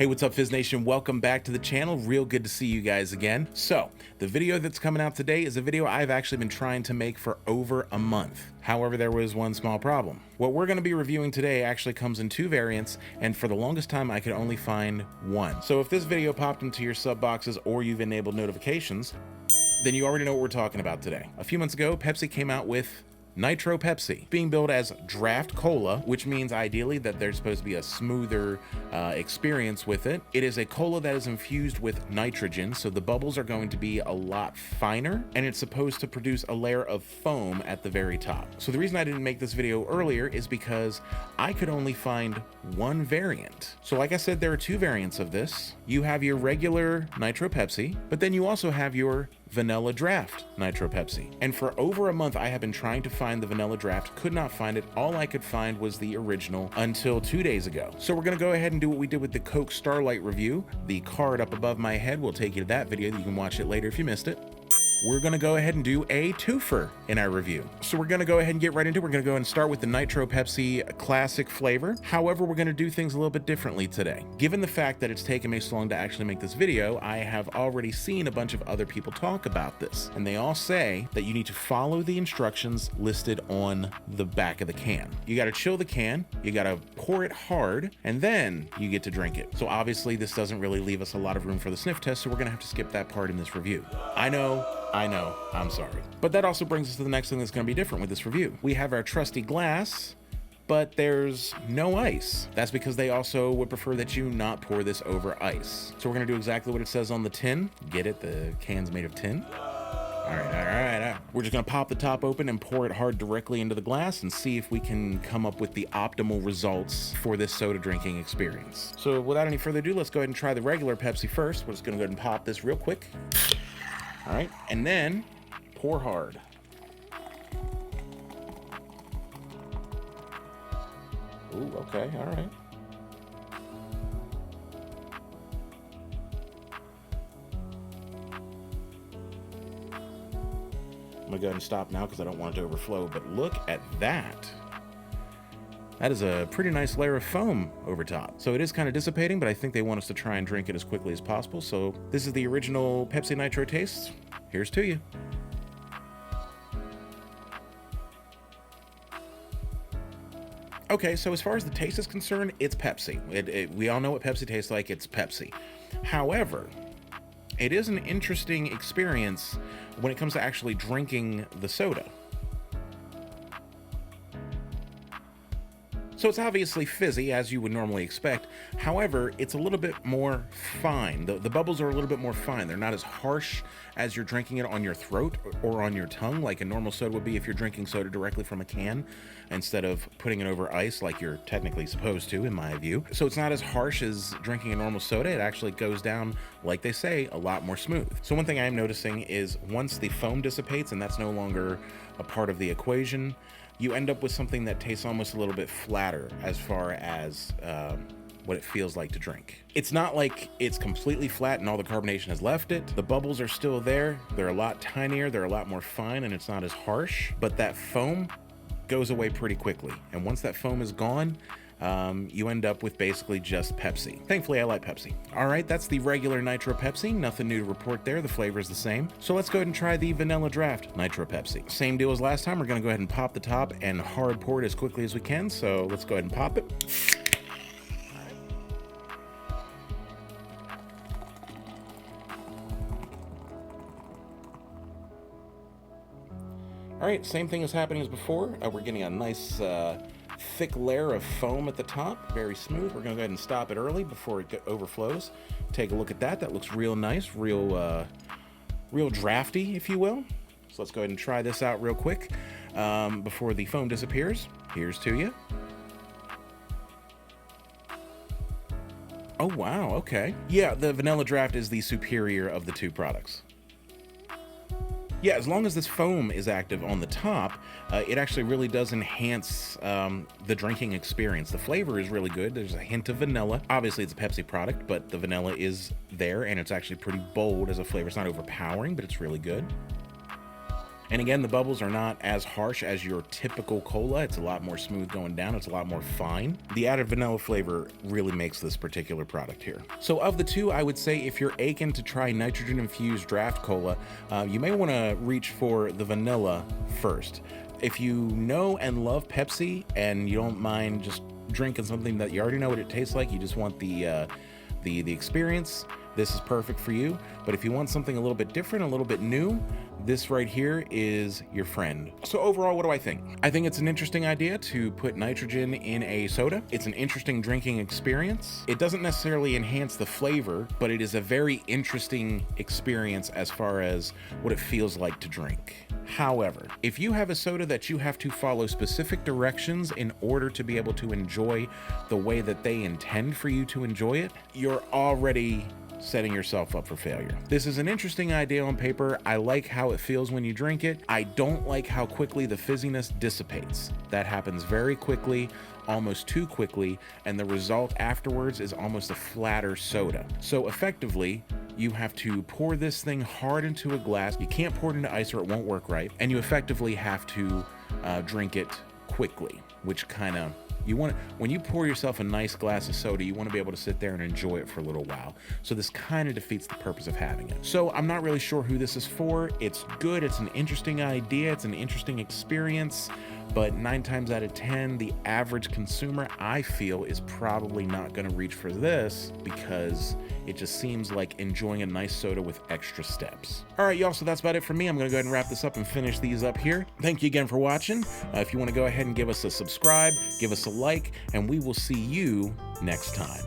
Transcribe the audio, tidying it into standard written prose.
Hey, what's up, Fizz Nation? Welcome back to the channel. Real good to see you guys again. So, the video that's coming out today is a video I've actually been trying to make for over a month. However, there was one small problem. What we're going to be reviewing today actually comes in two variants, and for the longest time I could only find one. So if this video popped into your sub boxes or you've enabled notifications, then you already know what we're talking about today. A few months ago, Pepsi came out with Nitro Pepsi, being billed as draft cola, which means ideally that there's supposed to be a smoother experience with it. It is a cola that is infused with nitrogen, so the bubbles are going to be a lot finer, and it's supposed to produce a layer of foam at the very top. So the reason I didn't make this video earlier is because I could only find one variant. So like I said, there are two variants of this. You have your regular Nitro Pepsi, but then you also have your vanilla draft Nitro Pepsi. And for over a month, I have been trying to find the vanilla draft, could not find it. All I could find was the original until 2 days ago. So we're gonna go ahead and do what we did with the Coke Starlight review. The card up above my head will take you to that video. You can watch it later if you missed it. We're gonna go ahead and do a twofer in our review. So we're gonna go ahead and get right into it. We're gonna go ahead and start with the Nitro Pepsi classic flavor. However, we're gonna do things a little bit differently today. Given the fact that it's taken me so long to actually make this video, I have already seen a bunch of other people talk about this, and they all say that you need to follow the instructions listed on the back of the can. You gotta chill the can, you gotta pour it hard, and then you get to drink it. So obviously this doesn't really leave us a lot of room for the sniff test, so we're gonna have to skip that part in this review. I know, I'm sorry. But that also brings us to the next thing that's going to be different with this review. We have our trusty glass, but there's no ice. That's because they also would prefer that you not pour this over ice. So we're going to do exactly what it says on the tin. Get it? The can's made of tin. All right. We're just going to pop the top open and pour it hard directly into the glass and see if we can come up with the optimal results for this soda drinking experience. So without any further ado, let's go ahead and try the regular Pepsi first. We're just going to go ahead and pop this real quick. All right, and then pour hard. Ooh, okay, all right. I'm gonna go ahead and stop now because I don't want it to overflow, but look at that. That is a pretty nice layer of foam over top. So it is kind of dissipating, but I think they want us to try and drink it as quickly as possible. So this is the original Pepsi Nitro taste. Here's to you. Okay, so as far as the taste is concerned, it's Pepsi. We all know what Pepsi tastes like, it's Pepsi. However, it is an interesting experience when it comes to actually drinking the soda. So it's obviously fizzy, as you would normally expect. However, it's a little bit more fine. The bubbles are a little bit more fine. They're not as harsh as you're drinking it on your throat or on your tongue, like a normal soda would be if you're drinking soda directly from a can, instead of putting it over ice like you're technically supposed to, in my view. So it's not as harsh as drinking a normal soda. It actually goes down, like they say, a lot more smooth. So one thing I am noticing is once the foam dissipates, and that's no longer a part of the equation, you end up with something that tastes almost a little bit flatter as far as what it feels like to drink. It's not like it's completely flat and all the carbonation has left it. The bubbles are still there. They're a lot tinier, they're a lot more fine, and it's not as harsh, but that foam goes away pretty quickly. And once that foam is gone, you end up with basically just Pepsi. Thankfully, I like Pepsi. All right, that's the regular Nitro Pepsi. Nothing new to report there. The flavor is the same. So let's go ahead and try the vanilla draft Nitro Pepsi. Same deal as last time. We're gonna go ahead and pop the top and hard pour it as quickly as we can. So let's go ahead and pop it. All right, same thing is happening as before. We're getting a nice thick layer of foam at the top, very smooth. We're gonna go ahead and stop it early before it overflows. Take a look at that. That looks real nice, real drafty, if you will. So let's go ahead and try this out real quick before the foam disappears. Here's to you. Oh wow, okay. Yeah, the vanilla draft is the superior of the two products. Yeah, as long as this foam is active on the top, it actually really does enhance the drinking experience. The flavor is really good. There's a hint of vanilla. Obviously, it's a Pepsi product, but the vanilla is there, and it's actually pretty bold as a flavor. It's not overpowering, but it's really good. And again, the bubbles are not as harsh as your typical cola. It's a lot more smooth going down. It's a lot more fine. The added vanilla flavor really makes this particular product here. So of the two, I would say if you're aching to try nitrogen infused draft cola, you may want to reach for the vanilla first. If you know and love Pepsi and you don't mind just drinking something that you already know what it tastes like, you just want the experience, this is perfect for you. But if you want something a little bit different, a little bit new, this right here is your friend. So overall, what do I think? I think it's an interesting idea to put nitrogen in a soda. It's an interesting drinking experience. It doesn't necessarily enhance the flavor, but it is a very interesting experience as far as what it feels like to drink. However, if you have a soda that you have to follow specific directions in order to be able to enjoy the way that they intend for you to enjoy it, you're already setting yourself up for failure. This is an interesting idea on paper. I like how it feels when you drink it. I don't like how quickly the fizziness dissipates. That happens very quickly, almost too quickly, and the result afterwards is almost a flatter soda. So effectively, you have to pour this thing hard into a glass. You can't pour it into ice or it won't work right. And you effectively have to drink it quickly, which kind of, when you pour yourself a nice glass of soda, you want to be able to sit there and enjoy it for a little while. So this kind of defeats the purpose of having it. So I'm not really sure who this is for. It's good. It's an interesting idea. It's an interesting experience. But 9 times out of 10, the average consumer, I feel, is probably not going to reach for this because it just seems like enjoying a nice soda with extra steps. All right, y'all, so that's about it for me. I'm going to go ahead and wrap this up and finish these up here. Thank you again for watching. If you want to go ahead and give us a subscribe, give us a like, and we will see you next time.